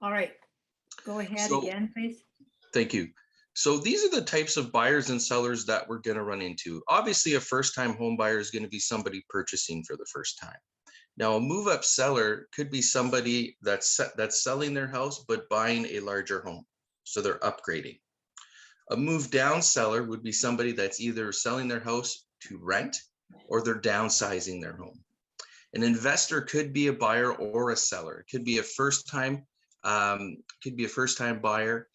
All right, go ahead So, again, please. thank you. So these are the types of buyers and sellers that we're going to run into. Obviously, a first-time home buyer is going to be somebody purchasing for the first time. Now, a move-up seller could be somebody that's selling their house but buying a larger home, so they're upgrading. A move-down seller would be somebody that's either selling their house to rent or they're downsizing their home. An investor could be a buyer or a seller. It could be a first-time buyer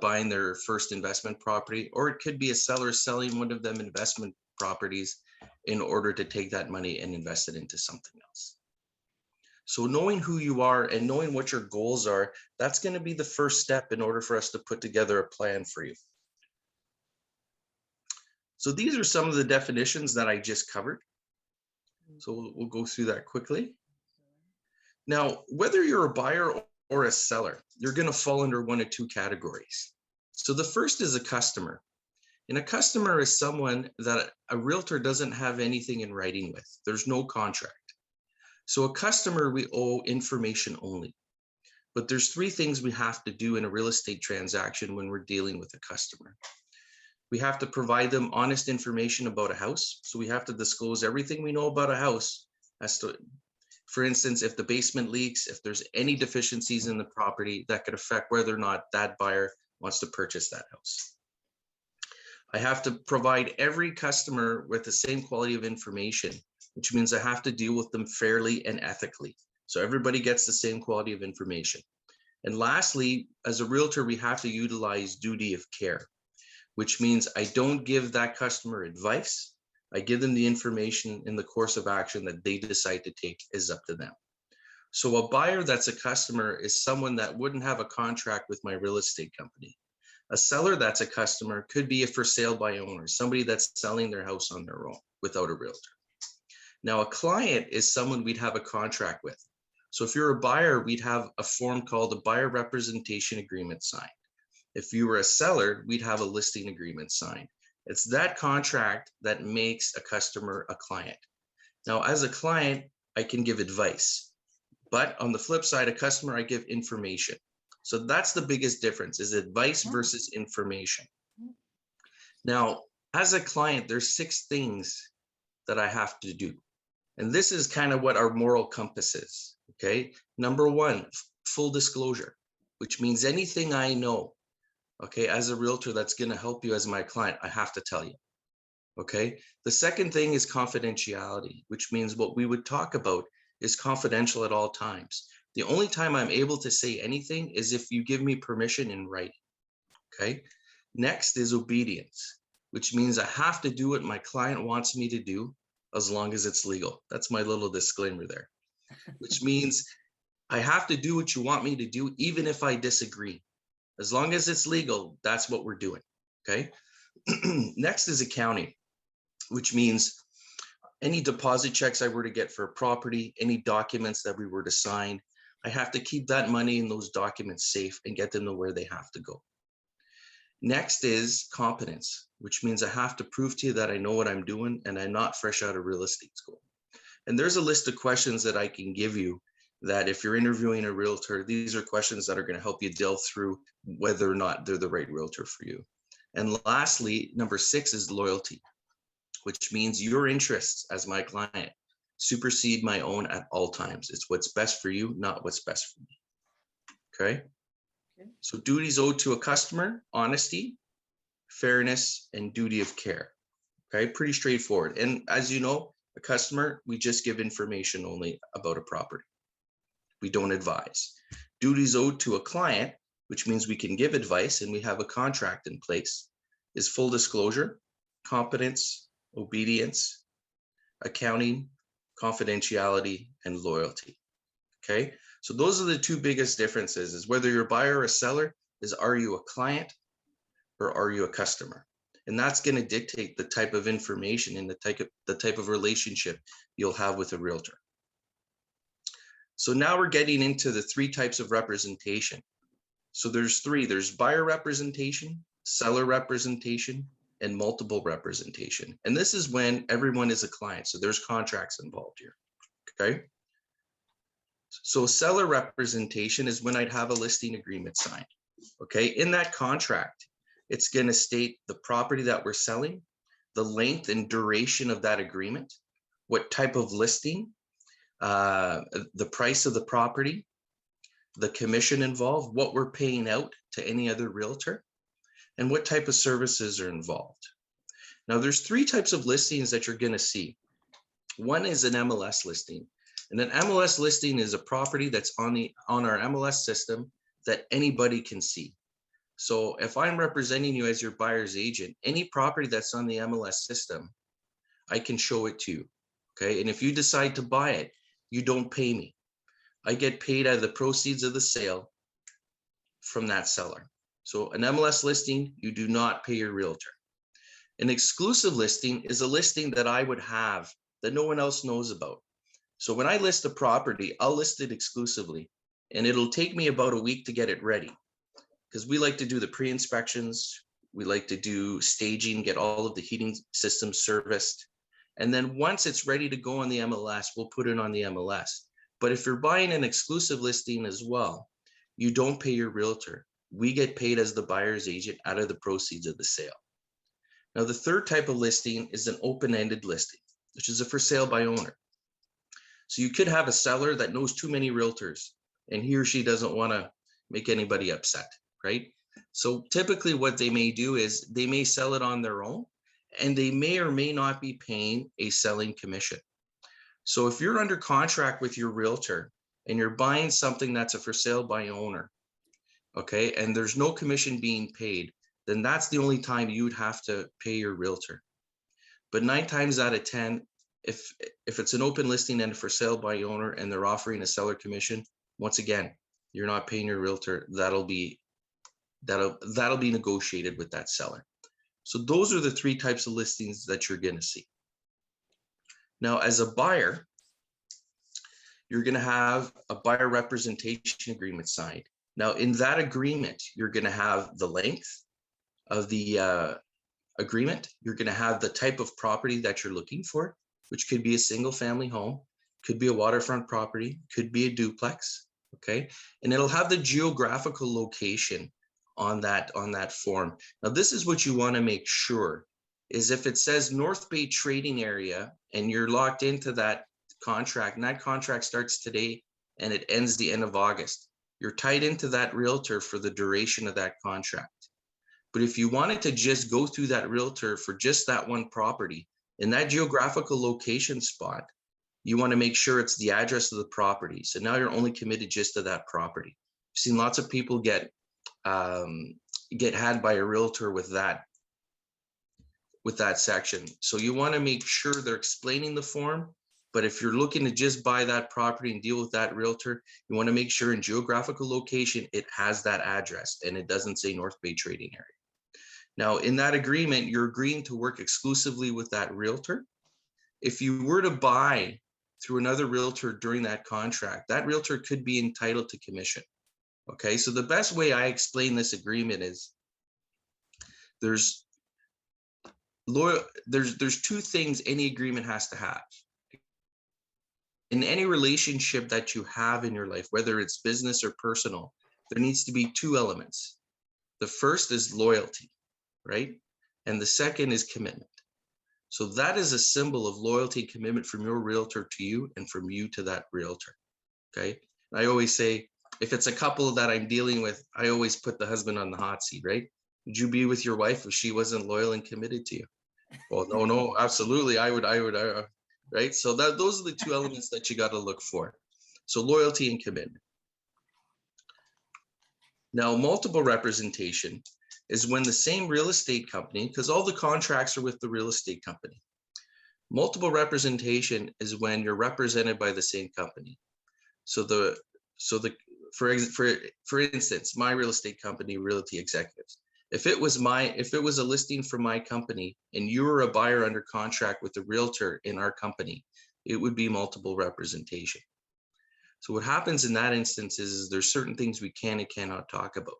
buying their first investment property, or it could be a seller selling one of them investment properties in order to take that money and invest it into something else. So knowing who you are and knowing what your goals are, that's going to be the first step in order for us to put together a plan for you. So these are some of the definitions that I just covered. So we'll go through that quickly. Now, whether you're a buyer or a seller, you're going to fall under one of two categories. So the first is a customer. And a customer is someone that a realtor doesn't have anything in writing with. There's no contract. So a customer, we owe information only. But there's three things we have to do in a real estate transaction when we're dealing with a customer. We have to provide them honest information about a house. So we have to disclose everything we know about a house as to, for instance, if the basement leaks, if there's any deficiencies in the property that could affect whether or not that buyer wants to purchase that house. I have to provide every customer with the same quality of information, which means I have to deal with them fairly and ethically. So everybody gets the same quality of information. And lastly, as a realtor, we have to utilize duty of care, which means I don't give that customer advice. I give them the information in the course of action that they decide to take is up to them. So a buyer that's a customer is someone that wouldn't have a contract with my real estate company. A seller that's a customer could be a for sale by owner, somebody that's selling their house on their own without a realtor. Now, a client is someone we'd have a contract with. So if you're a buyer, we'd have a form called a buyer representation agreement signed. If you were a seller, we'd have a listing agreement signed. It's that contract that makes a customer a client. Now, as a client, I can give advice, but on the flip side, a customer, I give information. So that's the biggest difference, is advice versus information. Now, as a client, there's 6 things that I have to do. And this is kind of what our moral compass is, okay? Number 1, full disclosure, which means anything I know, okay, as a realtor that's going to help you as my client, I have to tell you, okay? The second thing is confidentiality, which means what we would talk about is confidential at all times. The only time I'm able to say anything is if you give me permission in writing, okay? Next is obedience, which means I have to do what my client wants me to do as long as it's legal. That's my little disclaimer there, which means I have to do what you want me to do, even if I disagree. As long as it's legal, that's what we're doing, okay? Next is accounting, which means any deposit checks I were to get for a property, any documents that we were to sign, I have to keep that money and those documents safe and get them to where they have to go. Next is competence, which means I have to prove to you that I know what I'm doing and I'm not fresh out of real estate school. And there's a list of questions that I can give you that if you're interviewing a realtor, these are questions that are going to help you delve through whether or not they're the right realtor for you. And lastly, number 6 is loyalty, which means your interests as my client supersede my own at all times. It's what's best for you, not what's best for me. Okay? So duties owed to a customer: honesty, fairness, and duty of care. Okay, pretty straightforward. And as you know, a customer, we just give information only about a property. We don't advise. Duties owed to a client, which means we can give advice and we have a contract in place, is full disclosure, competence, obedience, accounting, confidentiality, and loyalty. Okay, so those are the 2 biggest differences, is whether you're a buyer or a seller, is are you a client or are you a customer? And that's going to dictate the type of information and the type of relationship you'll have with a realtor. So now we're getting into the 3 types of representation. So there's 3, there's buyer representation, seller representation, and multiple representation. And this is when everyone is a client. So there's contracts involved here, okay? So seller representation is when I'd have a listing agreement signed. Okay, in that contract, it's going to state the property that we're selling, the length and duration of that agreement, what type of listing, the price of the property, the commission involved, what we're paying out to any other realtor, and what type of services are involved. Now, there's three types of listings that you're going to see. One is an MLS listing. And an MLS listing is a property that's on our MLS system that anybody can see. So if I'm representing you as your buyer's agent, any property that's on the MLS system, I can show it to you. Okay. And if you decide to buy it, you don't pay me. I get paid out of the proceeds of the sale from that seller. So an MLS listing, you do not pay your realtor. An exclusive listing is a listing that I would have that no one else knows about. So when I list a property, I'll list it exclusively, and it'll take me about a week to get it ready, because we like to do the pre-inspections. We like to do staging, get all of the heating systems serviced. And then once it's ready to go on the MLS, we'll put it on the MLS. But if you're buying an exclusive listing as well, you don't pay your realtor. We get paid as the buyer's agent out of the proceeds of the sale. Now, the third type of listing is an open-ended listing, which is a for sale by owner. So you could have a seller that knows too many realtors, and he or she doesn't want to make anybody upset, right? So typically what they may do is they may sell it on their own, and they may or may not be paying a selling commission. So if you're under contract with your realtor and you're buying something that's a for sale by owner, okay, and there's no commission being paid, then that's the only time you would have to pay your realtor. But 9 times out of 10, if it's an open listing and for sale by owner and they're offering a seller commission, once again, you're not paying your realtor. That'll be negotiated with that seller. So those are the 3 types of listings that you're going to see. Now, as a buyer, you're going to have a buyer representation agreement signed. Now, in that agreement, you're going to have the length of the agreement. You're going to have the type of property that you're looking for, which could be a single family home, could be a waterfront property, could be a duplex, okay? And it'll have the geographical location on that form. Now, this is what you want to make sure is if it says North Bay trading area and you're locked into that contract, and that contract starts today and it ends the end of August, you're tied into that realtor for the duration of that contract. But if you wanted to just go through that realtor for just that one property, in that geographical location spot, you want to make sure it's the address of the property. So now you're only committed just to that property. I've seen lots of people get had by a realtor with that section. So you want to make sure they're explaining the form. But if you're looking to just buy that property and deal with that realtor, you want to make sure in geographical location, it has that address and it doesn't say North Bay trading area. Now, in that agreement, you're agreeing to work exclusively with that realtor. If you were to buy through another realtor during that contract, that realtor could be entitled to commission. Okay, so the best way I explain this agreement is there's 2 things any agreement has to have. In any relationship that you have in your life, whether it's business or personal, there needs to be 2 elements. The first is loyalty, right? And the second is commitment. So that is a symbol of loyalty and commitment from your realtor to you and from you to that realtor, okay? I always say, if it's a couple that I'm dealing with, I always put the husband on the hot seat, right? Would you be with your wife if she wasn't loyal and committed to you? Well, no, absolutely. I would, right? So those are the 2 elements that you got to look for. So loyalty and commitment. Now, multiple representation is when the same real estate company, because all the contracts are with the real estate company. Multiple representation is when you're represented by the same company. For instance, my real estate company, Realty Executives, if it was a listing from my company and you were a buyer under contract with a realtor in our company, it would be multiple representation. So what happens in that instance is there's certain things we can and cannot talk about.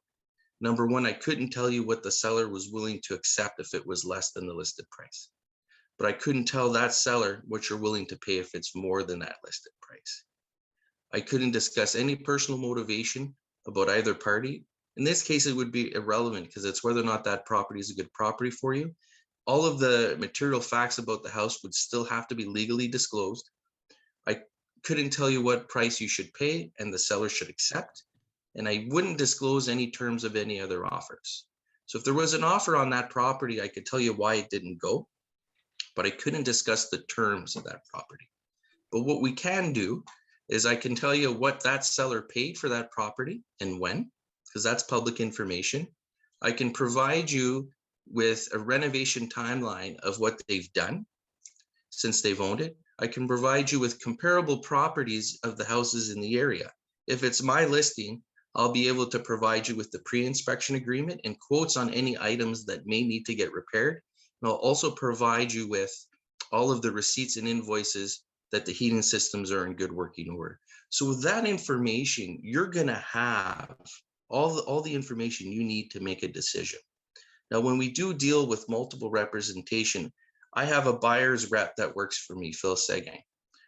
Number 1, I couldn't tell you what the seller was willing to accept if it was less than the listed price. But I couldn't tell that seller what you're willing to pay if it's more than that listed price. I couldn't discuss any personal motivation about either party. In this case, it would be irrelevant because it's whether or not that property is a good property for you. All of the material facts about the house would still have to be legally disclosed. I couldn't tell you what price you should pay and the seller should accept. And I wouldn't disclose any terms of any other offers. So if there was an offer on that property, I could tell you why it didn't go, but I couldn't discuss the terms of that property. But what we can do is I can tell you what that seller paid for that property and when, because that's public information. I can provide you with a renovation timeline of what they've done since they've owned it. I can provide you with comparable properties of the houses in the area. If it's my listing, I'll be able to provide you with the pre-inspection agreement and quotes on any items that may need to get repaired. And I'll also provide you with all of the receipts and invoices that the heating systems are in good working order. So with that information, you're gonna have all the information you need to make a decision. Now, when we do deal with multiple representation, I have a buyer's rep that works for me, Phil Seguin.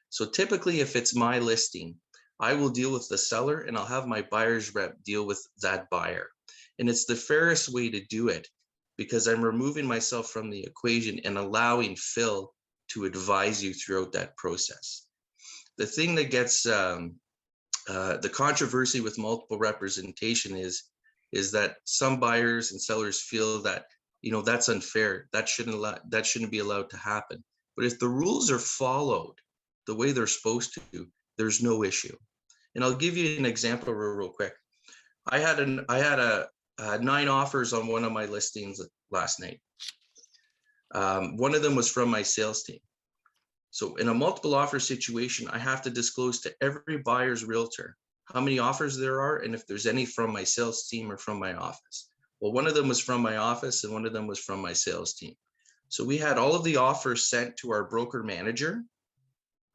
So typically, if it's my listing, I will deal with the seller and I'll have my buyer's rep deal with that buyer. And it's the fairest way to do it because I'm removing myself from the equation and allowing Phil to advise you throughout that process. The thing that gets the controversy with multiple representation is that some buyers and sellers feel that, you know, that's unfair. That shouldn't be allowed to happen. But if the rules are followed the way they're supposed to, there's no issue. And I'll give you an example real quick. I had 9 offers on one of my listings last night. One of them was from my sales team. So in a multiple offer situation, I have to disclose to every buyer's realtor how many offers there are and if there's any from my sales team or from my office. Well, one of them was from my office and one of them was from my sales team. So we had all of the offers sent to our broker manager,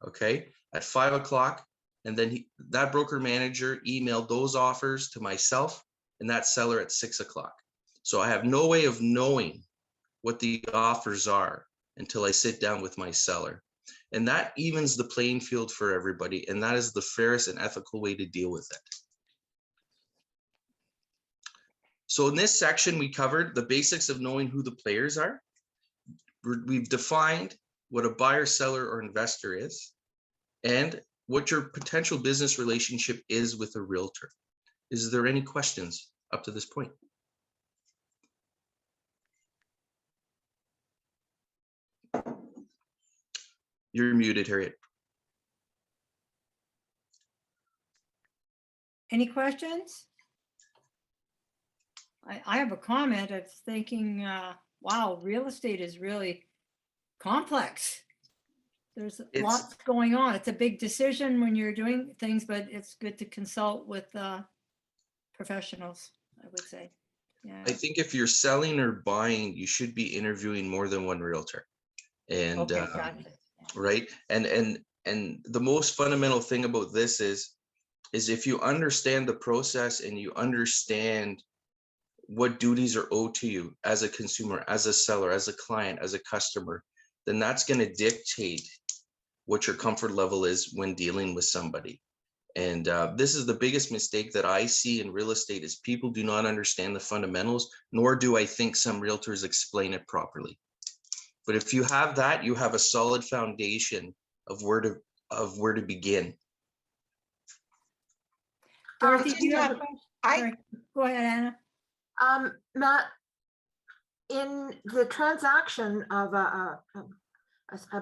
okay, at 5 o'clock. And then that broker manager emailed those offers to myself and that seller at 6 o'clock. So I have no way of knowing what the offers are until I sit down with my seller. And that evens the playing field for everybody. And that is the fairest and ethical way to deal with it. So in this section, we covered the basics of knowing who the players are. We've defined what a buyer, seller, or investor is, and what your potential business relationship is with a realtor. Is there any questions up to this point? You're muted, Harriet. Any questions? I have a comment. I was thinking, wow, real estate is really complex. There's lots going on. It's a big decision when you're doing things, but it's good to consult with professionals, I would say. Yeah. I think if you're selling or buying, you should be interviewing more than one realtor. And Okay, got it. right. And the most fundamental thing about this is if you understand the process and you understand what duties are owed to you as a consumer, as a seller, as a client, as a customer, then that's going to dictate what your comfort level is when dealing with somebody. And this is the biggest mistake that I see in real estate is people do not understand the fundamentals, nor do I think some realtors explain it properly. But if you have that, you have a solid foundation of where to begin. Dorothy, do you have a question? Sorry. Go ahead, Anna. Matt, in the transaction of a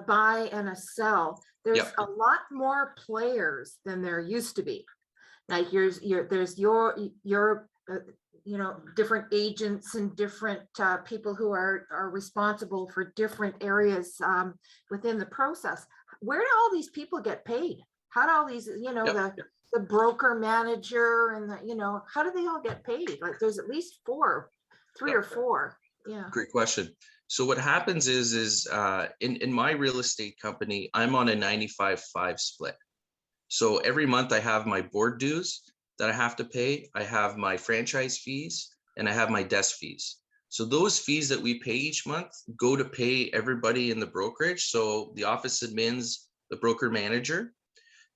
buy and a sell, there's Yep. a lot more players than there used to be. Like there's your different agents and different people who are responsible for different areas within the process. Where do all these people get paid? How do all these, Yep. the broker manager and the, how do they all get paid? Like there's at least three or four. Yeah. Great question. So what happens is in my real estate company, I'm on a 95-5 split. So every month I have my board dues that I have to pay. I have my franchise fees and I have my desk fees. So those fees that we pay each month go to pay everybody in the brokerage. So the office admins, the broker manager.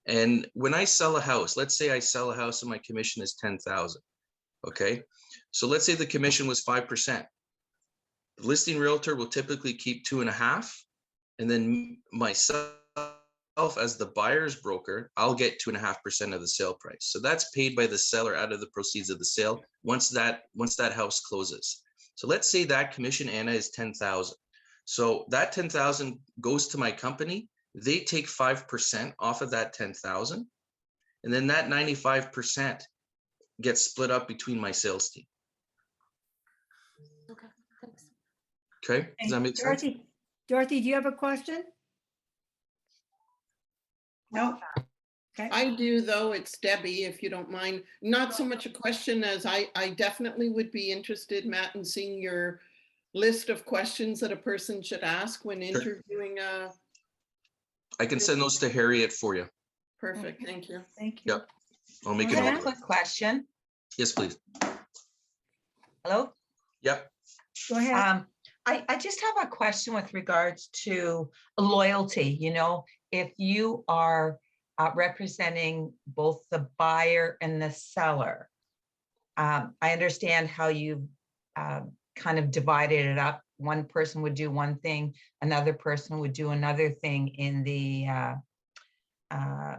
And when I sell a house, let's say I sell a house and my commission is 10,000. Okay. So let's say the commission was 5%. The listing realtor will typically keep 2.5%. And then myself as the buyer's broker, I'll get 2.5% of the sale price. So that's paid by the seller out of the proceeds of the sale once that house closes. So let's say that commission, Anna, is 10,000. So that 10,000 goes to my company. They take 5% off of that 10,000. And then that 95% gets split up between my sales team. Okay, thanks. Okay, does that make sense? Dorothy, do you have a question? No, Okay. I do though. It's Debbie, if you don't mind. Not so much a question as I definitely would be interested, Matt, in seeing your list of questions that a person should ask when Sure. interviewing a. I can send those to Harriet for you. Perfect, Okay. thank you. Thank you. Yep. I'll make Go a I note ahead. of have it. a question. Yes, please. Hello? Yep. Go ahead. I just have a question with regards to loyalty. You know, if you are representing both the buyer and the seller, I understand how you kind of divided it up. One person would do one thing, another person would do another thing in the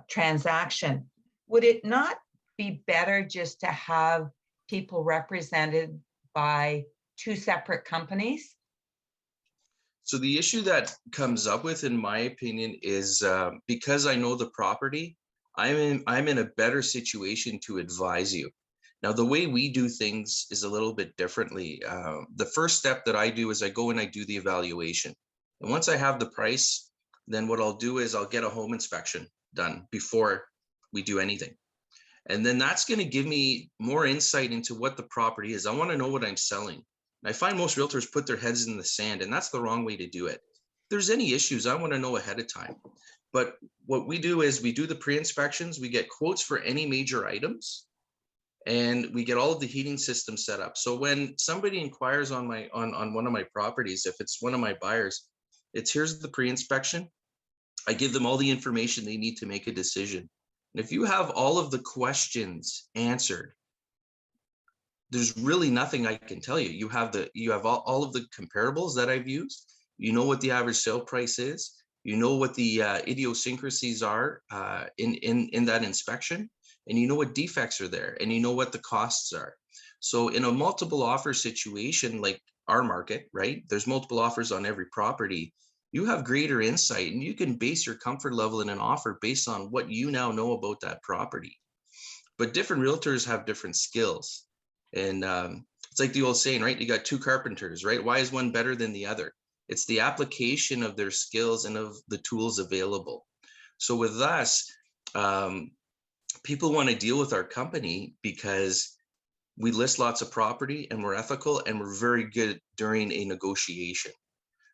transaction. Would it not be better just to have people represented by two separate companies? So the issue that comes up with, in my opinion, is because I know the property, I'm in a better situation to advise you. Now, the way we do things is a little bit differently. The first step that I do is I go and I do the evaluation. And once I have the price, then what I'll do is I'll get a home inspection done before we do anything. And then that's going to give me more insight into what the property is. I want to know what I'm selling. I find most realtors put their heads in the sand, and that's the wrong way to do it. If there's any issues, I want to know ahead of time. But what we do is we do the pre-inspections, we get quotes for any major items, and we get all of the heating systems set up. So when somebody inquires on one of my properties, if it's one of my buyers, it's here's the pre-inspection. I give them all the information they need to make a decision. And if you have all of the questions answered, there's really nothing I can tell you. You have all of the comparables that I've used. You know what the average sale price is. You know what the idiosyncrasies are in that inspection, and you know what defects are there, and you know what the costs are. So in a multiple offer situation like our market, right? There's multiple offers on every property. You have greater insight, and you can base your comfort level in an offer based on what you now know about that property. But different realtors have different skills. And it's like the old saying, right? You got two carpenters, right? Why is one better than the other? It's the application of their skills and of the tools available. So with us, people want to deal with our company because we list lots of property and we're ethical and we're very good during a negotiation.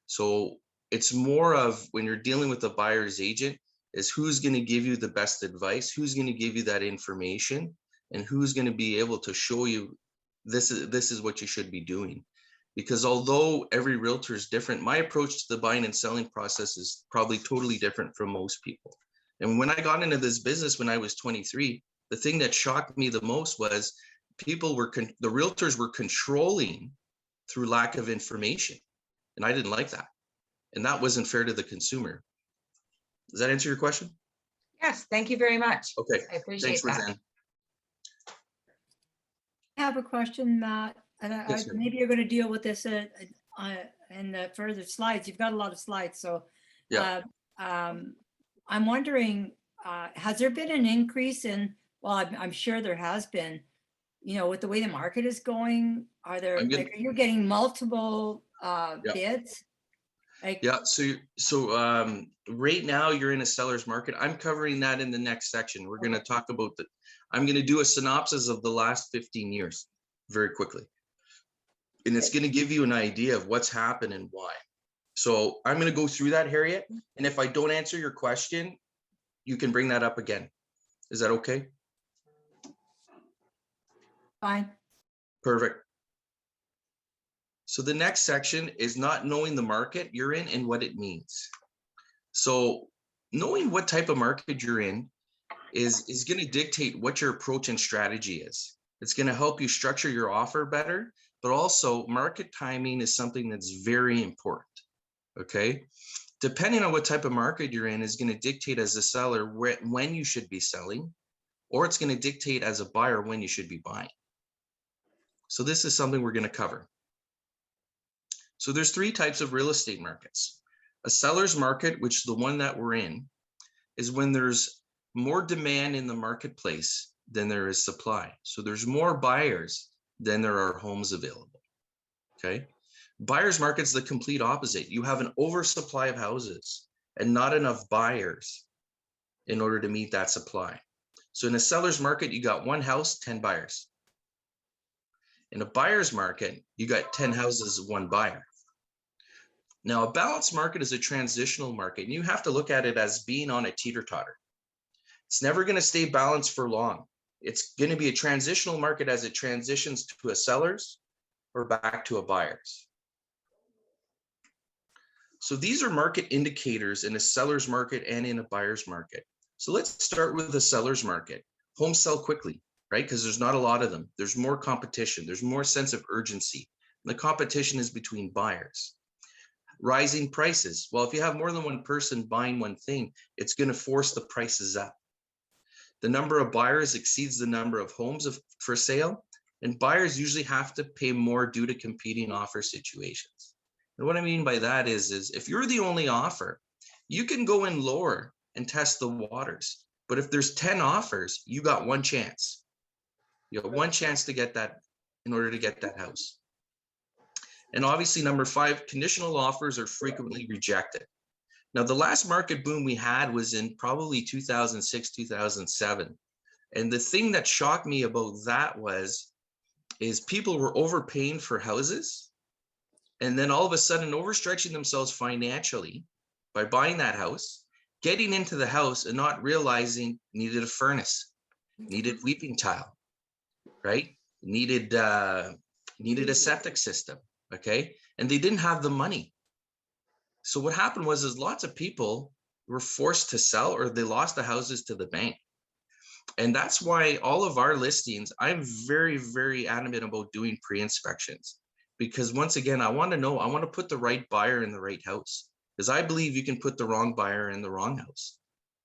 So it's more of when you're dealing with a buyer's agent is who's going to give you the best advice, who's going to give you that information, and who's going to be able to show you this is what you should be doing. Because although every realtor is different, my approach to the buying and selling process is probably totally different from most people. And when I got into this business when I was 23, the thing that shocked me the most was the realtors were controlling through lack of information. And I didn't like that. And that wasn't fair to the consumer. Does that answer your question? Yes, thank you very much. Okay. I appreciate Thanks, that. Roseanne. I have a question, Matt, and Yes, ma'am. maybe you're going to deal with this in the further slides. You've got a lot of slides, so Yeah. I'm wondering, has there been an increase in? Well, I'm sure there has been. You know, with the way the market is going, are you getting multiple bids? Yeah. So right now you're in a seller's market. I'm covering that in the next section. We're going to talk about I'm going to do a synopsis of the last 15 years very quickly. And it's going to give you an idea of what's happened and why. So I'm going to go through that, Harriet. And if I don't answer your question, you can bring that up again. Is that okay? Fine. Perfect. So the next section is not knowing the market you're in and what it means. So knowing what type of market you're in is going to dictate what your approach and strategy is. It's going to help you structure your offer better, but also market timing is something that's very important. Okay. Depending on what type of market you're in is going to dictate as a seller when you should be selling, or it's going to dictate as a buyer when you should be buying. So this is something we're going to cover. So there's three types of real estate markets. A seller's market, which is the one that we're in, is when there's more demand in the marketplace than there is supply. So there's more buyers than there are homes available. Okay. Buyer's market is the complete opposite. You have an oversupply of houses and not enough buyers in order to meet that supply. So in a seller's market, you got one house, 10 buyers. In a buyer's market, you got 10 houses, one buyer. Now, a balanced market is a transitional market, and you have to look at it as being on a teeter-totter. It's never going to stay balanced for long. It's going to be a transitional market as it transitions to a seller's or back to a buyer's. So these are market indicators in a seller's market and in a buyer's market. So let's start with the seller's market. Homes sell quickly, right? Because there's not a lot of them. There's more competition. There's more sense of urgency. The competition is between buyers. Rising prices. Well, if you have more than one person buying one thing, it's going to force the prices up. The number of buyers exceeds the number of homes for sale, and buyers usually have to pay more due to competing offer situations. And what I mean by that is if you're the only offer, you can go in lower and test the waters. But if there's 10 offers, you got one chance. You got one chance to get that in order to get that house. And obviously, number 5, conditional offers are frequently rejected. Now, the last market boom we had was in probably 2006, 2007. And the thing that shocked me about that is people were overpaying for houses and then all of a sudden overstretching themselves financially by buying that house, getting into the house and not realizing needed a furnace, needed weeping tile, right? Needed a septic system, okay? And they didn't have the money. So what happened was lots of people were forced to sell or they lost the houses to the bank. And that's why all of our listings, I'm very, very adamant about doing pre-inspections. Because once again, I want to put the right buyer in the right house. Because I believe you can put the wrong buyer in the wrong house.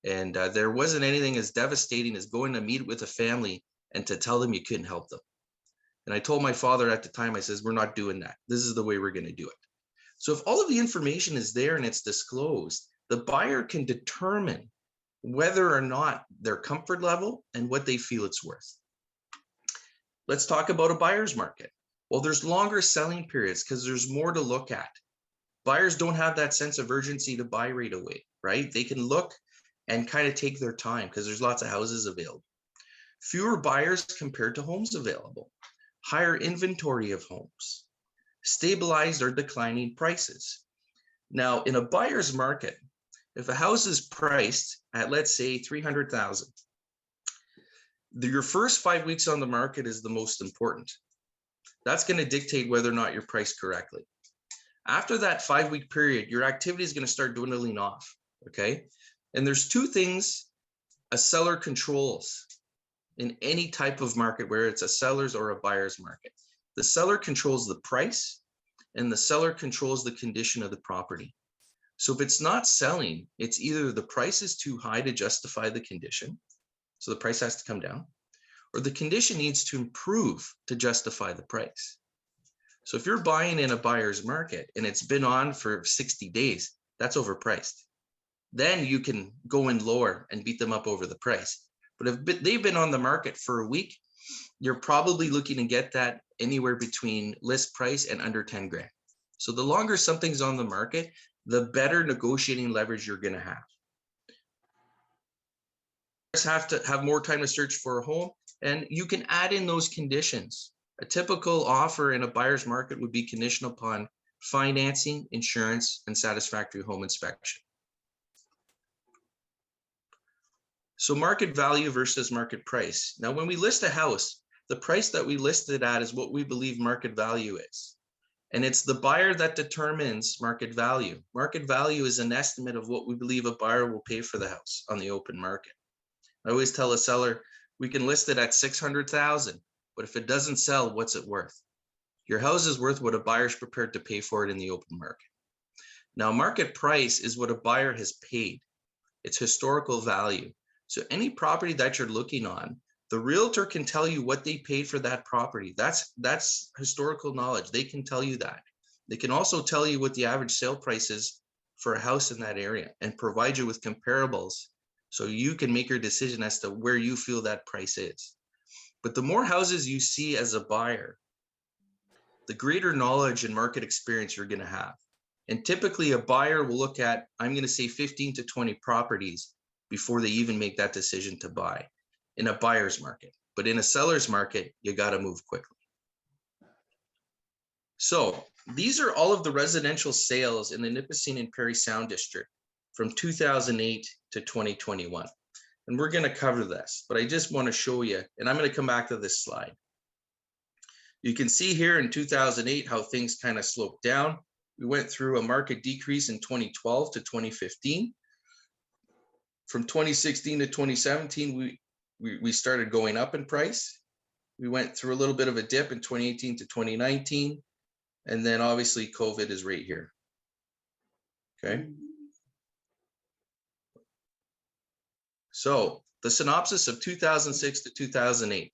And there wasn't anything as devastating as going to meet with a family and to tell them you couldn't help them. And I told my father at the time, I says, we're not doing that. This is the way we're going to do it. So if all of the information is there and it's disclosed, the buyer can determine whether or not their comfort level and what they feel it's worth. Let's talk about a buyer's market. Well, there's longer selling periods because there's more to look at. Buyers don't have that sense of urgency to buy right away, right? They can look and kind of take their time because there's lots of houses available. Fewer buyers compared to homes available. Higher inventory of homes. Stabilized or declining prices. Now, in a buyer's market, if a house is priced at, let's say, $300,000, your first 5 weeks on the market is the most important. That's going to dictate whether or not you're priced correctly. After that 5-week period, your activity is going to start dwindling off, okay? And there's 2 things a seller controls in any type of market, where it's a seller's or a buyer's market. The seller controls the price and the seller controls the condition of the property. So if it's not selling, it's either the price is too high to justify the condition, so the price has to come down, or the condition needs to improve to justify the price. So if you're buying in a buyer's market and it's been on for 60 days, that's overpriced. Then you can go in lower and beat them up over the price. But if they've been on the market for a week, you're probably looking to get that anywhere between list price and under 10 grand. So the longer something's on the market, the better negotiating leverage you're going to have. Have to have more time to search for a home, and you can add in those conditions. A typical offer in a buyer's market would be conditional upon financing, insurance, and satisfactory home inspection. So market value versus market price. Now, when we list a house, the price that we list it at is what we believe market value is. And it's the buyer that determines market value. Market value is an estimate of what we believe a buyer will pay for the house on the open market. I always tell a seller, we can list it at 600,000, but if it doesn't sell, what's it worth? Your house is worth what a buyer's prepared to pay for it in the open market. Now, market price is what a buyer has paid. It's historical value. So any property that you're looking on, the realtor can tell you what they paid for that property. That's historical knowledge. They can tell you that. They can also tell you what the average sale price is for a house in that area and provide you with comparables so you can make your decision as to where you feel that price is. But the more houses you see as a buyer, the greater knowledge and market experience you're going to have. And typically a buyer will look at, I'm going to say 15 to 20 properties before they even make that decision to buy in a buyer's market. But in a seller's market, you got to move quickly. So these are all of the residential sales in the Nipissing and Parry Sound District from 2008 to 2021. And we're going to cover this, but I just want to show you, and I'm going to come back to this slide. You can see here in 2008 how things kind of sloped down. We went through a market decrease in 2012 to 2015. From 2016 to 2017, we started going up in price. We went through a little bit of a dip in 2018 to 2019. And then obviously COVID is right here. Okay. So the synopsis of 2006 to 2008.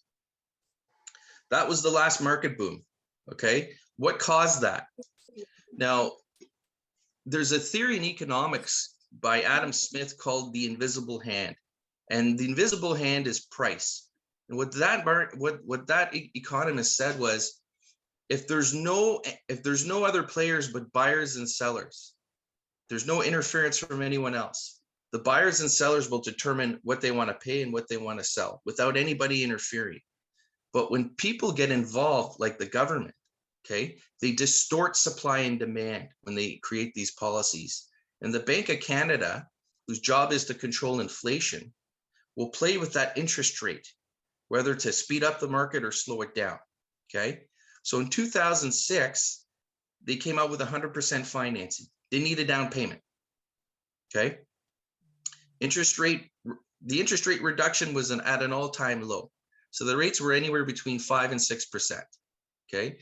That was the last market boom. Okay. What caused that? Now, there's a theory in economics by Adam Smith called the invisible hand. And the invisible hand is price. And what that economist said was, if there's no other players but buyers and sellers, there's no interference from anyone else. The buyers and sellers will determine what they want to pay and what they want to sell without anybody interfering. But when people get involved, like the government, okay, they distort supply and demand when they create these policies. And the Bank of Canada, whose job is to control inflation, will play with that interest rate, whether to speed up the market or slow it down, okay? So in 2006, they came out with 100% financing. They need a down payment, okay? The interest rate reduction was at an all-time low. So the rates were anywhere between 5 and 6%, okay?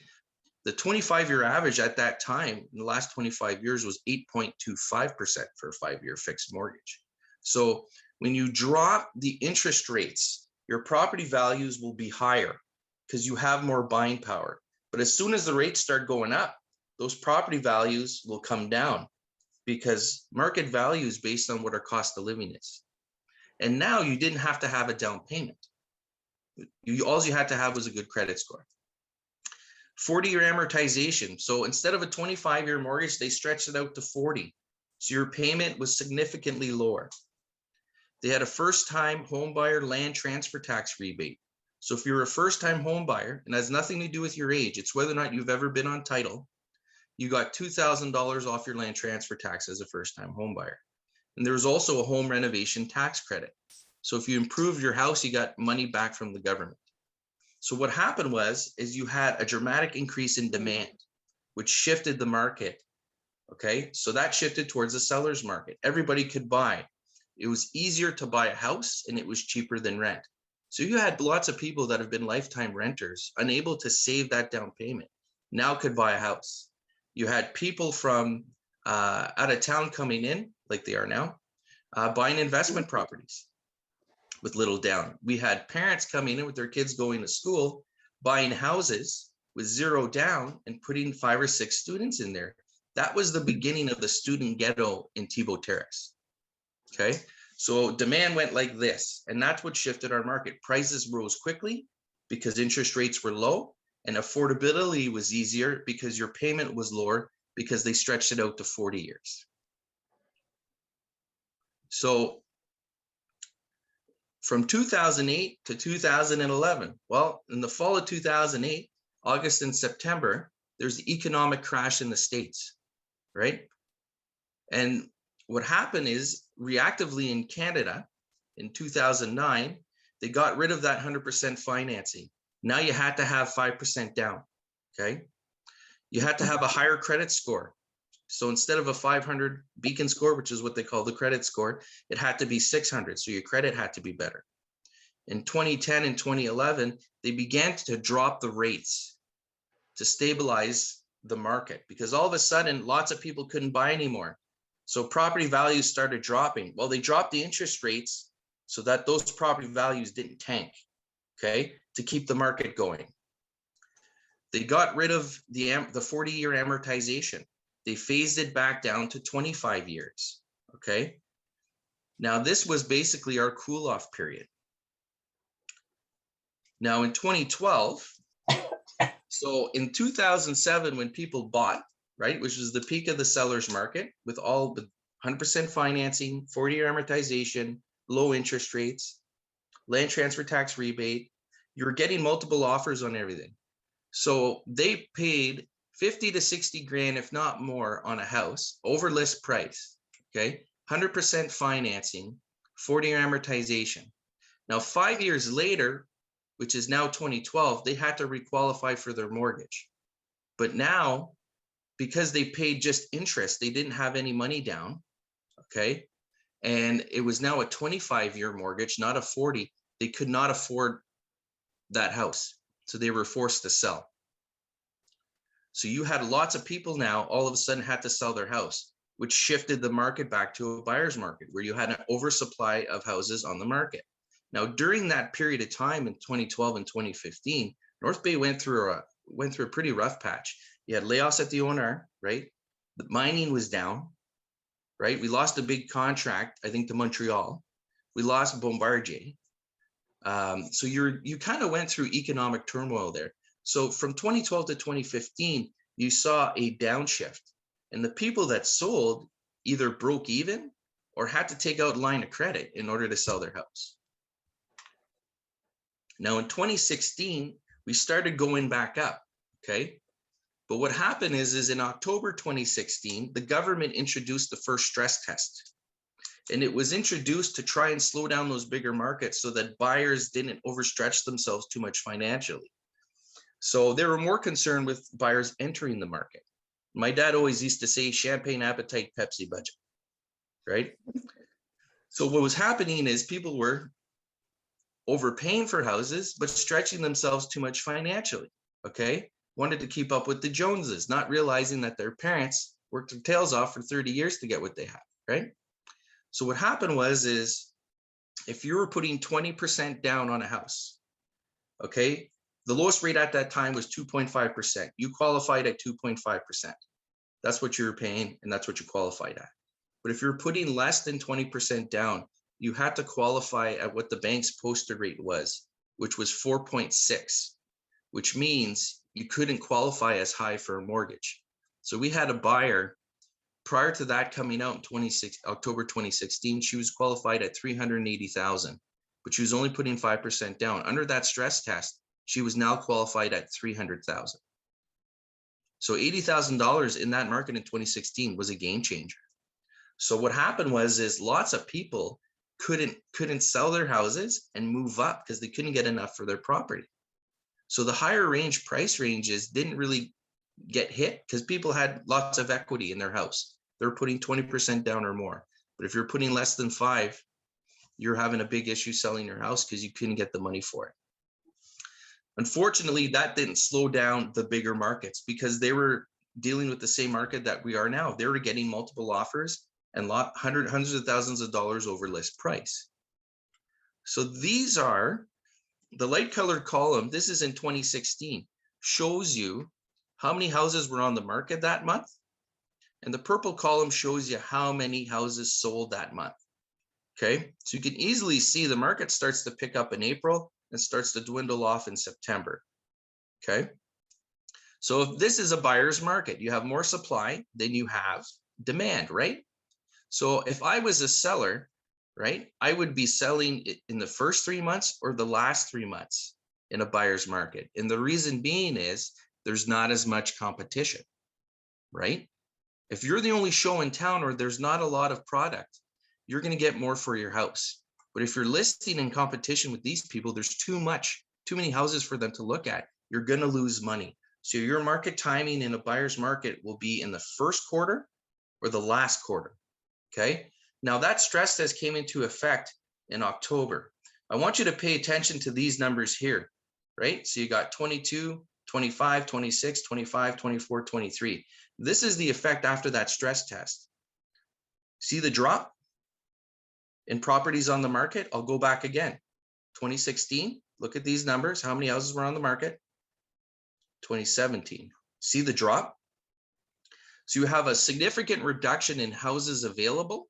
The 25-year average at that time, in the last 25 years, was 8.25% for a 5-year fixed mortgage. So when you drop the interest rates, your property values will be higher because you have more buying power. But as soon as the rates start going up, those property values will come down because market value is based on what our cost of living is. And now you didn't have to have a down payment. All you had to have was a good credit score. 40-year amortization. So instead of a 25-year mortgage, they stretched it out to 40. So your payment was significantly lower. They had a first-time home buyer land transfer tax rebate. So if you're a first-time home buyer, and has nothing to do with your age, it's whether or not you've ever been on title, you got $2,000 off your land transfer tax as a first-time home buyer. And there was also a home renovation tax credit. So if you improved your house, you got money back from the government. So what happened is you had a dramatic increase in demand, which shifted the market. Okay, so that shifted towards the seller's market. Everybody could buy. It was easier to buy a house and it was cheaper than rent. So you had lots of people that have been lifetime renters, unable to save that down payment, now could buy a house. You had people from out of town coming in, like they are now, buying investment properties with little down. We had parents coming in with their kids going to school, buying houses with zero down and putting 5 or 6 students in there. That was the beginning of the student ghetto in Thibault Terrace. Okay, so demand went like this, and that's what shifted our market. Prices rose quickly because interest rates were low, and affordability was easier because your payment was lower because they stretched it out to 40 years. So from 2008 to 2011, well, in the fall of 2008, August and September, there's the economic crash in the States, right? And what happened is reactively in Canada in 2009, they got rid of that 100% financing. Now you had to have 5% down, okay? You had to have a higher credit score. So instead of a 500 beacon score, which is what they call the credit score, it had to be 600. So your credit had to be better. In 2010 and 2011, they began to drop the rates to stabilize the market, because all of a sudden, lots of people couldn't buy anymore. So property values started dropping. Well, they dropped the interest rates so that those property values didn't tank, okay, to keep the market going. They got rid of the 40-year amortization. They phased it back down to 25 years, okay? Now, this was basically our cool-off period. Now, in 2012, so in 2007, when people bought, right, which was the peak of the seller's market with all the 100% financing, 40-year amortization, low interest rates, land transfer tax rebate, you were getting multiple offers on everything. So they paid 50 to 60 grand, if not more, on a house over list price, okay? 100% financing, 40-year amortization. Now, 5 years later, which is now 2012, they had to requalify for their mortgage. But now, because they paid just interest, they didn't have any money down, okay? And it was now a 25-year mortgage, not a 40. They could not afford that house. So they were forced to sell. So you had lots of people now all of a sudden had to sell their house, which shifted the market back to a buyer's market where you had an oversupply of houses on the market. Now, during that period of time in 2012 and 2015, North Bay went through a pretty rough patch. You had layoffs at the O&R, right? The mining was down, right? We lost a big contract, I think, to Montreal. We lost Bombardier. So you kind of went through economic turmoil there. So from 2012 to 2015, you saw a downshift, and the people that sold either broke even or had to take out line of credit in order to sell their house. Now in 2016, we started going back up, okay? But what happened is in October 2016, the government introduced the first stress test. And it was introduced to try and slow down those bigger markets so that buyers didn't overstretch themselves too much financially. So they were more concerned with buyers entering the market. My dad always used to say, champagne appetite, Pepsi budget, right? So what was happening is people were overpaying for houses, but stretching themselves too much financially, okay? Wanted to keep up with the Joneses, not realizing that their parents worked their tails off for 30 years to get what they have, right? So what happened is if you were putting 20% down on a house, okay, the lowest rate at that time was 2.5%. You qualified at 2.5%. That's what you were paying, and that's what you qualified at. But if you're putting less than 20% down, you had to qualify at what the bank's posted rate was, which was 4.6, which means you couldn't qualify as high for a mortgage. So we had a buyer prior to that coming out in October 2016, she was qualified at 380,000, but she was only putting 5% down. Under that stress test, she was now qualified at 300,000. So $80,000 in that market in 2016 was a game changer. So what happened is lots of people couldn't sell their houses and move up because they couldn't get enough for their property. So the higher range price ranges didn't really get hit because people had lots of equity in their house. They're putting 20% down or more. But if you're putting less than 5%, you're having a big issue selling your house because you couldn't get the money for it. Unfortunately, that didn't slow down the bigger markets because they were dealing with the same market that we are now. They were getting multiple offers and hundreds of thousands of dollars over list price. So these are the light colored column. This is in 2016, shows you how many houses were on the market that month. And the purple column shows you how many houses sold that month. Okay, so you can easily see the market starts to pick up in April and starts to dwindle off in September. Okay, so if this is a buyer's market, you have more supply than you have demand, right? So if I was a seller, right, I would be selling it in the first 3 months or the last 3 months in a buyer's market. And the reason being is there's not as much competition, right? If you're the only show in town or there's not a lot of product, you're going to get more for your house. But if you're listing in competition with these people, there's too many houses for them to look at. You're going to lose money. So your market timing in a buyer's market will be in the first quarter or the last quarter. Okay. Now that stress test came into effect in October. I want you to pay attention to these numbers here, right? So you got 22, 25, 26, 25, 24, 23. This is the effect after that stress test. See the drop in properties on the market? I'll go back again. 2016, look at these numbers. How many houses were on the market? 2017. See the drop? So you have a significant reduction in houses available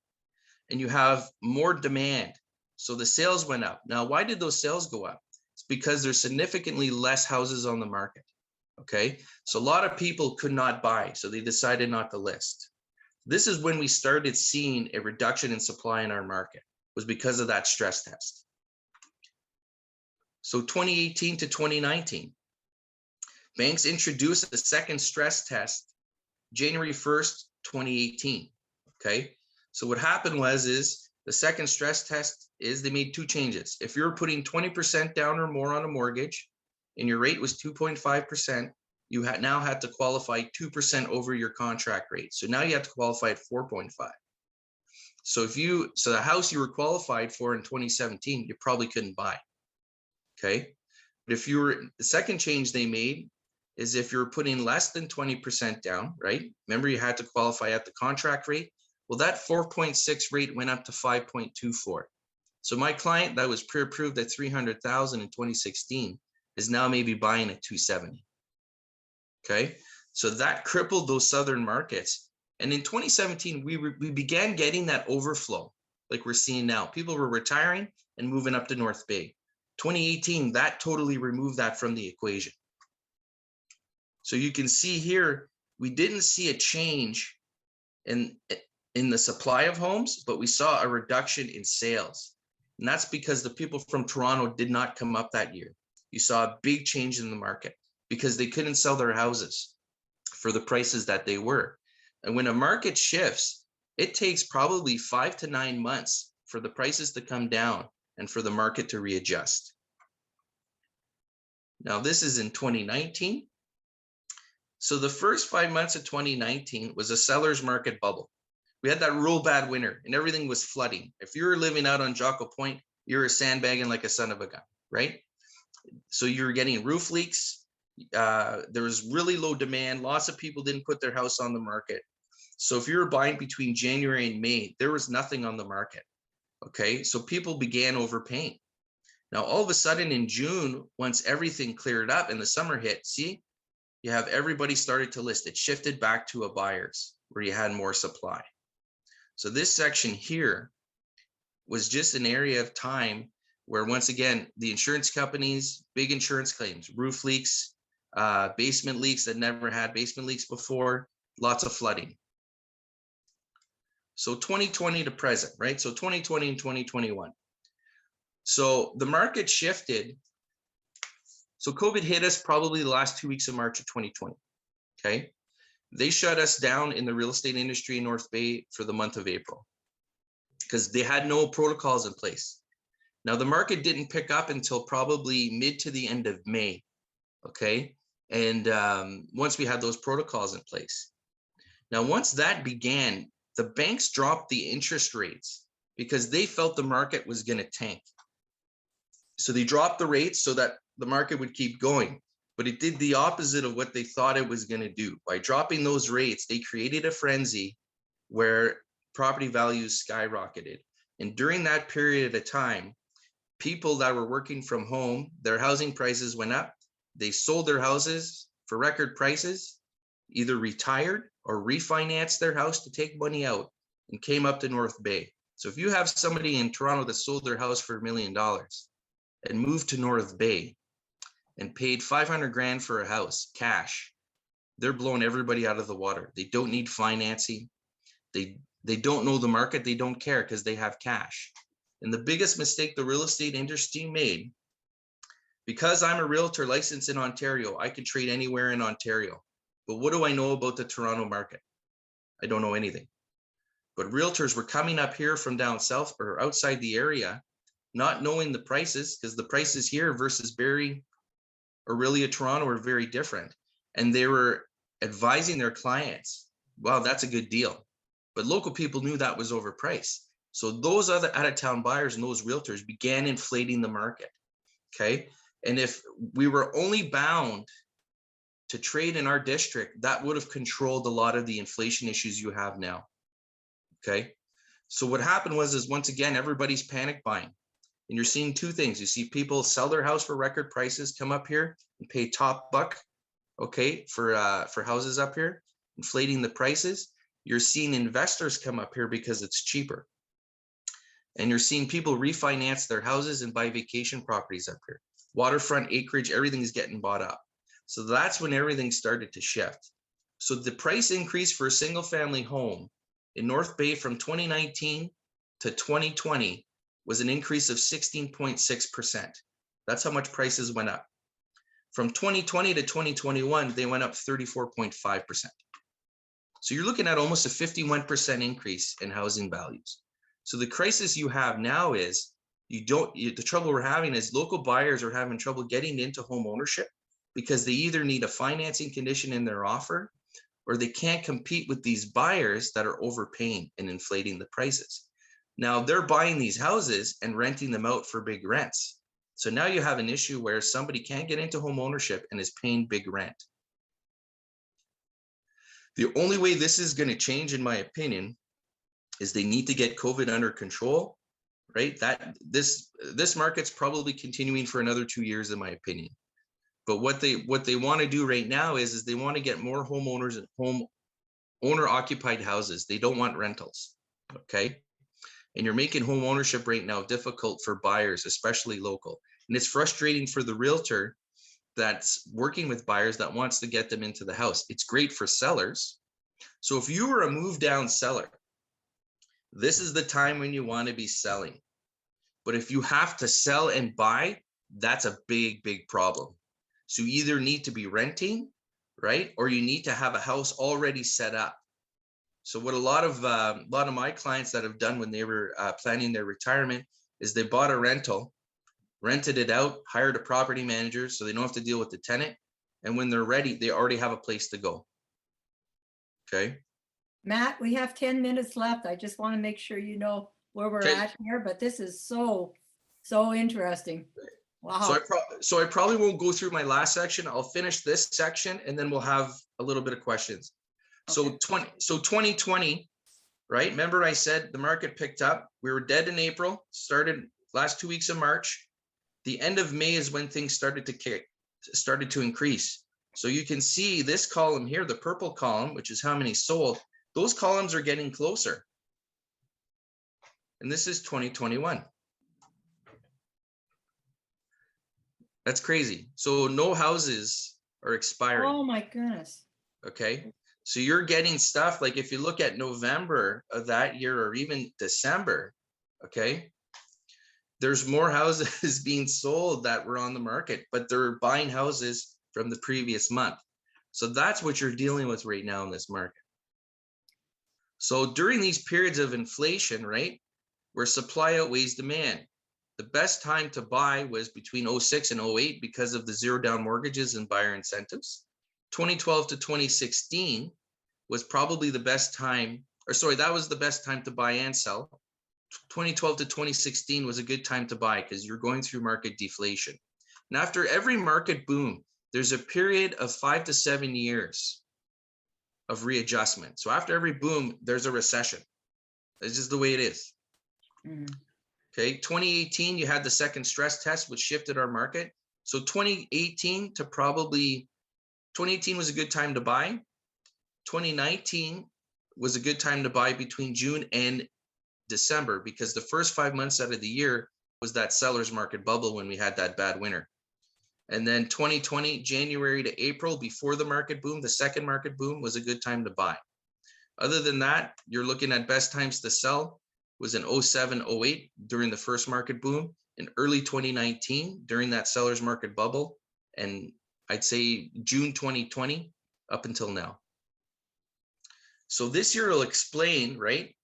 and you have more demand. So the sales went up. Now, why did those sales go up? It's because there's significantly less houses on the market. Okay, so a lot of people could not buy, so they decided not to list. This is when we started seeing a reduction in supply in our market, was because of that stress test. So 2018 to 2019, banks introduced a second stress test January 1st, 2018. Okay, so what happened is the second stress test is they made two changes. If you're putting 20% down or more on a mortgage and your rate was 2.5%, you now had to qualify 2% over your contract rate. So now you have to qualify at 4.5. So so the house you were qualified for in 2017, you probably couldn't buy. Okay, but if the second change they made is if you're putting less than 20% down, right? Remember you had to qualify at the contract rate. Well, that 4.6 rate went up to 5.24. So my client that was pre-approved at 300,000 in 2016 is now maybe buying at 270. Okay, so that crippled those southern markets. And in 2017, we began getting that overflow like we're seeing now. People were retiring and moving up to North Bay. 2018, that totally removed that from the equation. So you can see here, we didn't see a change in the supply of homes, but we saw a reduction in sales. And that's because the people from Toronto did not come up that year. You saw a big change in the market because they couldn't sell their houses for the prices that they were. And when a market shifts, it takes probably 5 to 9 months for the prices to come down and for the market to readjust. Now, this is in 2019. So the first 5 months of 2019 was a seller's market bubble. We had that real bad winter and everything was flooding. If you were living out on Jocko Point, you were sandbagging like a son of a gun, right? So you were getting roof leaks. There was really low demand. Lots of people didn't put their house on the market. So if you were buying between January and May, there was nothing on the market. Okay, so people began overpaying. Now, all of a sudden in June, once everything cleared up and the summer hit, see, you have everybody started to list. It shifted back to a buyer's where you had more supply. So this section here was just an area of time where, once again, the insurance companies, big insurance claims, roof leaks, basement leaks that never had basement leaks before, lots of flooding. So 2020 to present, right? So 2020 and 2021. So the market shifted. So COVID hit us probably the last 2 weeks of March of 2020, okay? They shut us down in the real estate industry in North Bay for the month of April because they had no protocols in place. Now, the market didn't pick up until probably mid to the end of May, okay? And once we had those protocols in place. Now, once that began, the banks dropped the interest rates because they felt the market was going to tank. So they dropped the rates so that the market would keep going, but it did the opposite of what they thought it was going to do. By dropping those rates, they created a frenzy where property values skyrocketed. And during that period of time, people that were working from home, their housing prices went up. They sold their houses for record prices, either retired or refinanced their house to take money out and came up to North Bay. So if you have somebody in Toronto that sold their house for $1 million and moved to North Bay and paid 500 grand for a house cash, they're blowing everybody out of the water. They don't need financing. They don't know the market. They don't care because they have cash. And the biggest mistake the real estate industry made, because I'm a realtor licensed in Ontario, I can trade anywhere in Ontario. But what do I know about the Toronto market? I don't know anything. But realtors were coming up here from down south or outside the area, not knowing the prices, because the prices here versus Barrie or really Toronto are very different. And they were advising their clients, wow, that's a good deal. But local people knew that was overpriced. So those other out-of-town buyers and those realtors began inflating the market. Okay. And if we were only bound to trade in our district, that would have controlled a lot of the inflation issues you have now. Okay. So what happened was once again, everybody's panic buying. And you're seeing two things. You see people sell their house for record prices, come up here and pay top buck, okay, for houses up here, inflating the prices. You're seeing investors come up here because it's cheaper. And you're seeing people refinance their houses and buy vacation properties up here. Waterfront acreage, everything's getting bought up. So that's when everything started to shift. So the price increase for a single family home in North Bay from 2019 to 2020 was an increase of 16.6%. That's how much prices went up. From 2020 to 2021, they went up 34.5%. So you're looking at almost a 51% increase in housing values. So the crisis you have now is the trouble we're having is local buyers are having trouble getting into home ownership because they either need a financing condition in their offer or they can't compete with these buyers that are overpaying and inflating the prices. Now they're buying these houses and renting them out for big rents. So now you have an issue where somebody can't get into home ownership and is paying big rent. The only way this is going to change, in my opinion, is they need to get COVID under control, right? That this market's probably continuing for another 2 years, in my opinion. But what they want to do right now is they want to get more homeowners and owner occupied houses. They don't want rentals, okay? And you're making home ownership right now difficult for buyers, especially local. And it's frustrating for the realtor that's working with buyers that wants to get them into the house. It's great for sellers. So if you were a move down seller, this is the time when you want to be selling. But if you have to sell and buy, that's a big, big problem. So you either need to be renting, right? Or you need to have a house already set up. So what a lot of my clients that have done when they were planning their retirement is they bought a rental, rented it out, hired a property manager so they don't have to deal with the tenant. And when they're ready, they already have a place to go. Okay. Matt, we have 10 minutes left. I just want to make sure you know where we're Okay. at here, but this is so interesting. Wow. So I probably won't go through my last section. I'll finish this section and then we'll have a little bit of questions. Okay. So 2020, right? Remember I said the market picked up. We were dead in April, started last 2 weeks of March. The end of May is when things started to increase. So you can see this column here, the purple column, which is how many sold. Those columns are getting closer. And this is 2021. That's crazy. So no houses are expiring. Oh my goodness. Okay. So you're getting stuff like if you look at November of that year or even December, okay, there's more houses being sold that were on the market, but they're buying houses from the previous month. So that's what you're dealing with right now in this market. So during these periods of inflation, right, where supply outweighs demand, the best time to buy was between 06 and 08 because of the zero down mortgages and buyer incentives. 2012 to 2016 was probably the best time, that was the best time to buy and sell. 2012 to 2016 was a good time to buy because you're going through market deflation. And after every market boom, there's a period of 5 to 7 years of readjustment. So after every boom, there's a recession. It's just the way it is. Mm. Okay, 2018, you had the second stress test, which shifted our market. So 2018 was a good time to buy. 2019 was a good time to buy between June and December because the first 5 months out of the year was that seller's market bubble when we had that bad winter. And then 2020, January to April, before the market boom, the second market boom was a good time to buy. Other than that, you're looking at best times to sell was in 07, 08 during the first market boom, in early 2019 during that seller's market bubble, and I'd say June 2020 up until now. So this year will explain, right?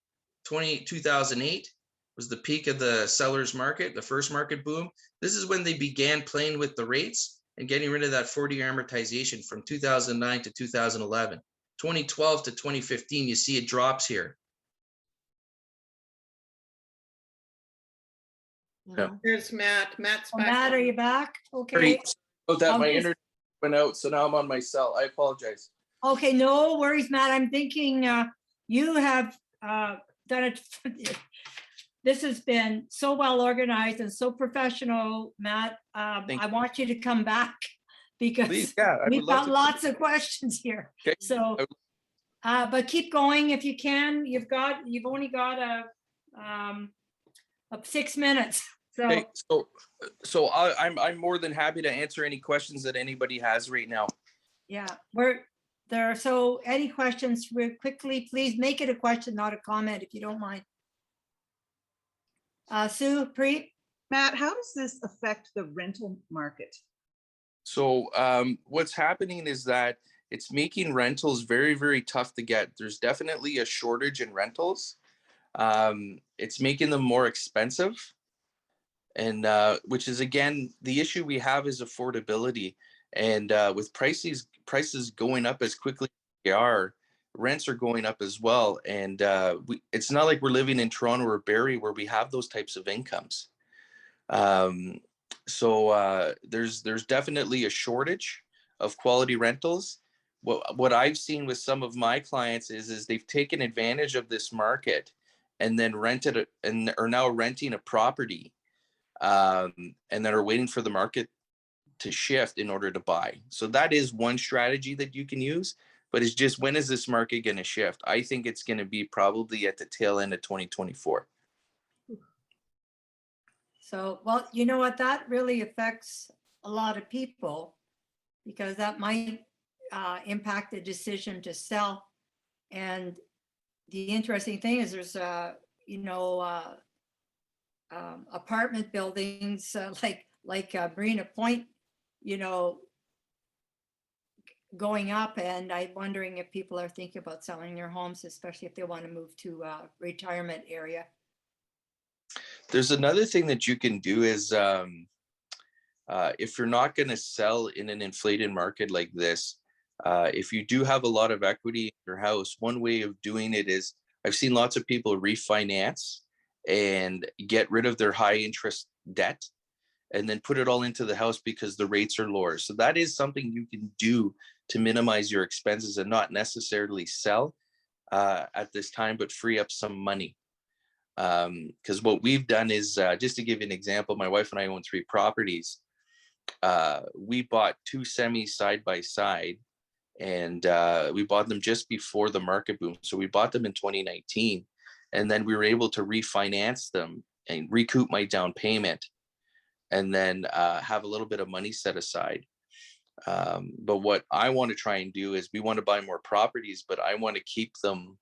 2008 was the peak of the seller's market, the first market boom. This is when they began playing with the rates and getting rid of that 40-year amortization from 2009 to 2011. 2012 to 2015, you see it drops here. you Yeah. know? There's Matt. Matt's Oh, back. Matt, are on. you back? Okay. Great. Oh, that I'll my just- internet went out, so now I'm on my cell. I apologize. Okay, no worries, Matt. I'm thinking you have done it. This has been so well organized and so professional, Matt. Thank I want you to come back because Please, yeah, I would we've love got to. lots of questions here. Okay. So, but keep going if you can. You've only got a 6 minutes. So, Okay, so I'm more than happy to answer any questions that anybody has right now. yeah, we're there. So any questions real quickly, please make it a question, not a comment, if you don't mind. Sue, Preet? Matt, how does this affect the rental market? So what's happening is that it's making rentals very, very tough to get. There's definitely a shortage in rentals. It's making them more expensive. And which is, again, the issue we have is affordability. And with prices going up as quickly as they are, rents are going up as well. And it's not like we're living in Toronto or Barrie where we have those types of incomes. So there's definitely a shortage of quality rentals. What I've seen with some of my clients is they've taken advantage of this market and then rented it and are now renting a property, and then are waiting for the market to shift in order to buy. So that is one strategy that you can use, but it's just, when is this market going to shift? I think it's going to be probably at the tail end of 2024. So, well, you know what, that really affects a lot of people because that might impact the decision to sell. And the interesting thing is there's, apartment buildings like Marina Point, going up. And I'm wondering if people are thinking about selling their homes, especially if they want to move to a retirement area. There's another thing that you can do is if you're not going to sell in an inflated market like this, if you do have a lot of equity in your house, one way of doing it is, I've seen lots of people refinance and get rid of their high interest debt and then put it all into the house because the rates are lower. So that is something you can do to minimize your expenses and not necessarily sell at this time, but free up some money. Because what we've done is, just to give you an example, my wife and I own 3 properties. We bought 2 semis side by side, and we bought them just before the market boom. So we bought them in 2019, and then we were able to refinance them and recoup my down payment, and then have a little bit of money set aside. But what I want to try and do is, we want to buy more properties, but I want to keep them,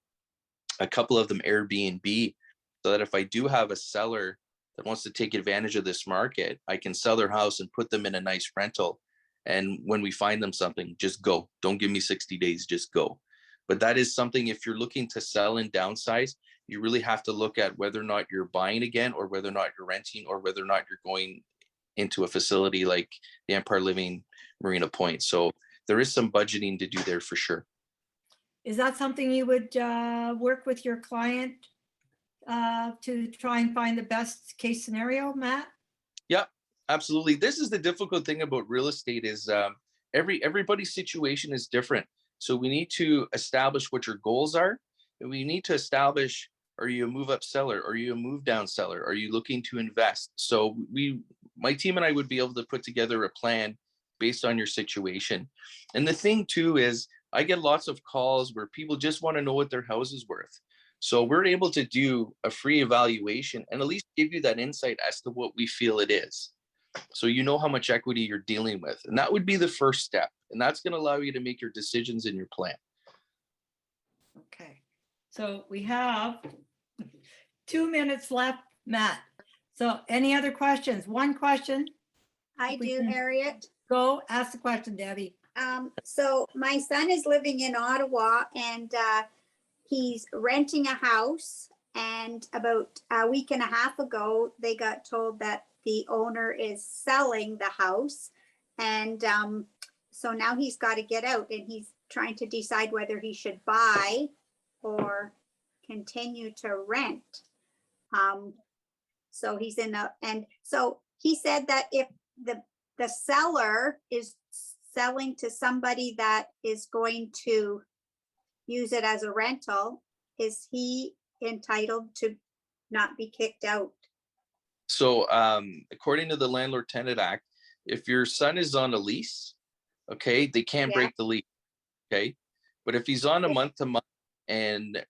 a couple of them, Airbnb, so that if I do have a seller that wants to take advantage of this market, I can sell their house and put them in a nice rental. And when we find them something, just go. Don't give me 60 days, just go. But that is something, if you're looking to sell and downsize, you really have to look at whether or not you're buying again, or whether or not you're renting, or whether or not you're going into a facility like the Empire Living Marina Point. So there is some budgeting to do there for sure. Is that something you would work with your client to try and find the best case scenario, Matt? Yeah, absolutely. This is the difficult thing about real estate is everybody's situation is different. So we need to establish what your goals are, and we need to establish, are you a move up seller? Are you a move down seller? Are you looking to invest? So my team and I would be able to put together a plan based on your situation. And the thing too is, I get lots of calls where people just want to know what their house is worth. So we're able to do a free evaluation and at least give you that insight as to what we feel it is. So you know how much equity you're dealing with. And that would be the first step. And that's going to allow you to make your decisions in your plan. Okay, so we have 2 minutes left, Matt. So any other questions? One question? I We do, can- Harriet. Go ask the question, Debbie. So my son is living in Ottawa and he's renting a house. And about a week and a half ago, they got told that the owner is selling the house. And so now he's got to get out, and he's trying to decide whether he should buy or continue to rent. So he's in a, and so he said that if the seller is selling to somebody that is going to use it as a rental, is he entitled to not be kicked out? So according to the Landlord Tenant Act, if your son is on a lease, okay, they can't Yeah. break the lease, okay? But if he's on a Yeah. month-to-month and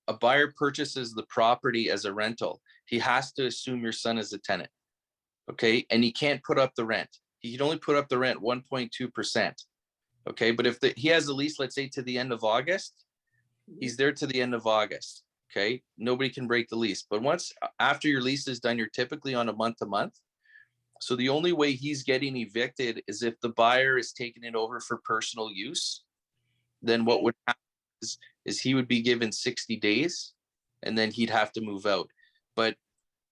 a buyer purchases the property as a rental, he has to assume your son is a tenant, okay? And he can't put up the rent. He can only put up the rent 1.2%, okay? But if he has a lease, let's say to the end of August, he's there to the end of August, okay? Nobody can break the lease. But once after your lease is done, you're typically on a month-to-month. So the only way he's getting evicted is if the buyer is taking it over for personal use. Then what would happen is he would be given 60 days and then he'd have to move out. But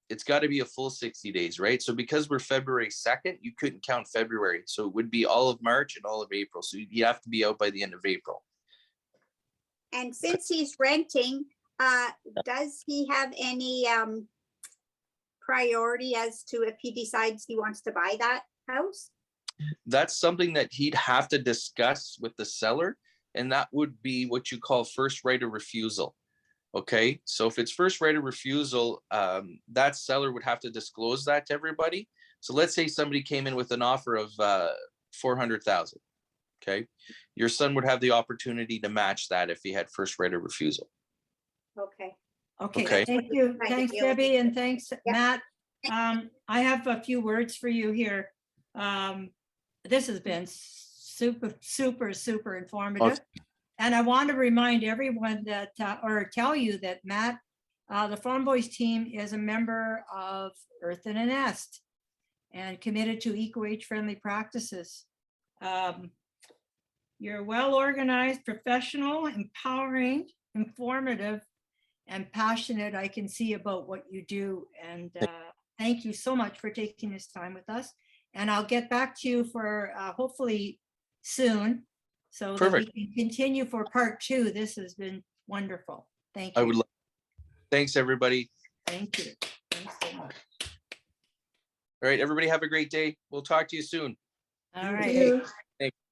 it's got to be a full 60 days, right? So because we're February 2nd, you couldn't count February. So it would be all of March and all of April. So you have to be out by the end of April. And since he's renting, does he have any priority as to if he decides he wants to buy that house? That's something that he'd have to discuss with the seller. And that would be what you call first right of refusal. Okay, so if it's first right of refusal, that seller would have to disclose that to everybody. So let's say somebody came in with an offer of 400,000. Okay, your son would have the opportunity to match that if he had first right of refusal. Okay. Okay, Okay. thank you. Right, Thanks, the Debbie, and thanks, Yeah. Matt. I have a few words for you here. This has been super informative. And I want to remind everyone that, or tell you that Matt, the Laframboise team is a member of Earth in a Nest and committed to eco-age friendly practices. You're well organized, professional, empowering, informative, and passionate. I can see about what you do. And thank you so much for taking this time with us. And I'll get back to you for hopefully soon, so that we can continue for part 2. This has been wonderful. Thank you. I would love. Thanks, everybody. Thank you. Thanks so much. All right, everybody have a great day. We'll talk to you soon. All right. You- Thank you.